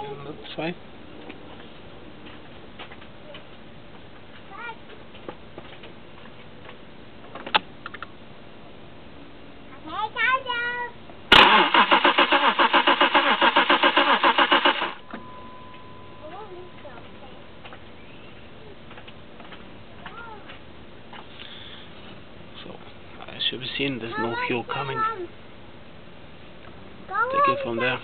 That's fine. So, as you've seen, there's no fuel coming. Take it from there.